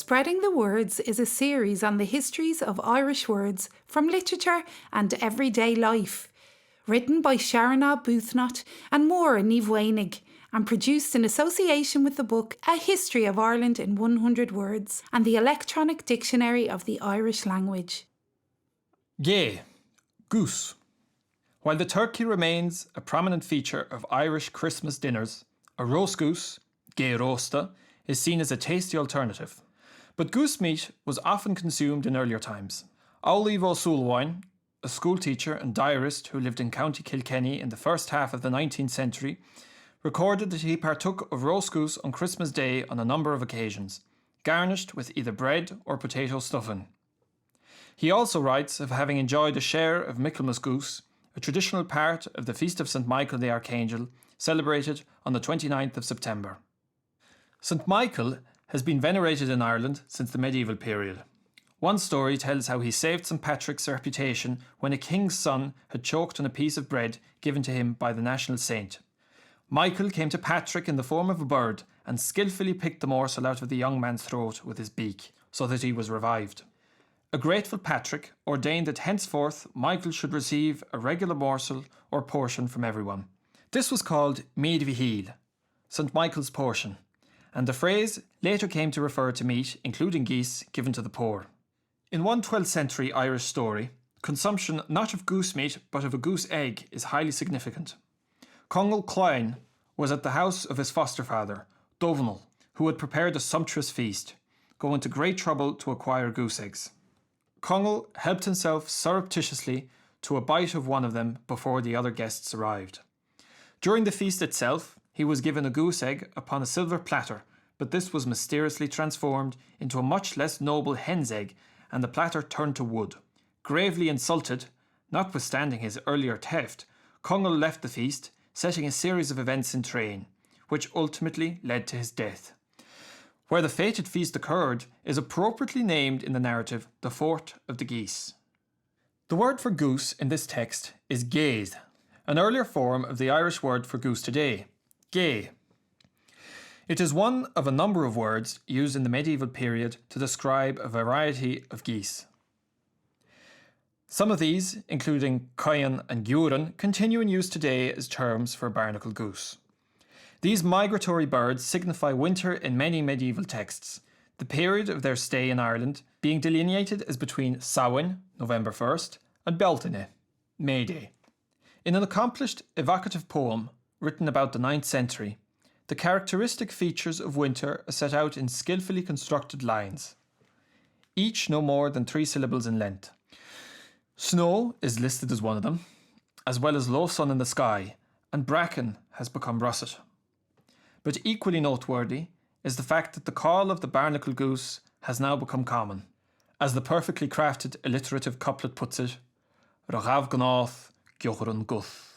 Spreading the Words is a series on the histories of Irish words from literature and everyday life, written by Sharon Arbuthnot and Mhaonaigh, and produced in association with the book A History of Ireland in 100 Words and the Electronic Dictionary of the Irish Language. Gé, goose. While the turkey remains a prominent feature of Irish Christmas dinners, a roast goose, gé roasta, is seen as a tasty alternative. But goose meat was often consumed in earlier times. Aulaí O'Sulwine, a schoolteacher and diarist who lived in County Kilkenny in the first half of the 19th century, recorded that he partook of roast goose on Christmas Day on a number of occasions, garnished with either bread or potato stuffing. He also writes of having enjoyed a share of Michaelmas goose, a traditional part of the Feast of St. Michael the Archangel, celebrated on the 29th of September. St. Michael has been venerated in Ireland since the medieval period. One story tells how he saved St. Patrick's reputation when a king's son had choked on a piece of bread given to him by the national saint. Michael came to Patrick in the form of a bird and skillfully picked the morsel out of the young man's throat with his beak, so that he was revived. A grateful Patrick ordained that henceforth Michael should receive a regular morsel or portion from everyone. This was called Mead Vihil, St. Michael's portion, and the phrase later came to refer to meat, including geese, given to the poor. In one 12th century Irish story, consumption not of goose meat but of a goose egg is highly significant. Congal Cloyne was at the house of his foster father, Dovnall, who had prepared a sumptuous feast, going to great trouble to acquire goose eggs. Congal helped himself surreptitiously to a bite of one of them before the other guests arrived. During the feast itself, he was given a goose egg upon a silver platter, but this was mysteriously transformed into a much less noble hen's egg, and the platter turned to wood. Gravely insulted, notwithstanding his earlier theft, Congal left the feast, setting a series of events in train, which ultimately led to his death. Where the fated feast occurred is appropriately named in the narrative the Fort of the Geese. The word for goose in this text is géad, an earlier form of the Irish word for goose today, gé. It is one of a number of words used in the medieval period to describe a variety of geese. Some of these, including coyan and guran, continue in use today as terms for barnacle goose. These migratory birds signify winter in many medieval texts, the period of their stay in Ireland being delineated as between Samhain, November 1st, and Beltane, May Day. In an accomplished evocative poem written about the 9th century, the characteristic features of winter are set out in skillfully constructed lines, each no more than 3 syllables in length. Snow is listed as one of them, as well as low sun in the sky, and bracken has become russet. But equally noteworthy is the fact that the call of the barnacle goose has now become common. As the perfectly crafted alliterative couplet puts it, Arbuthnot, goch an goose.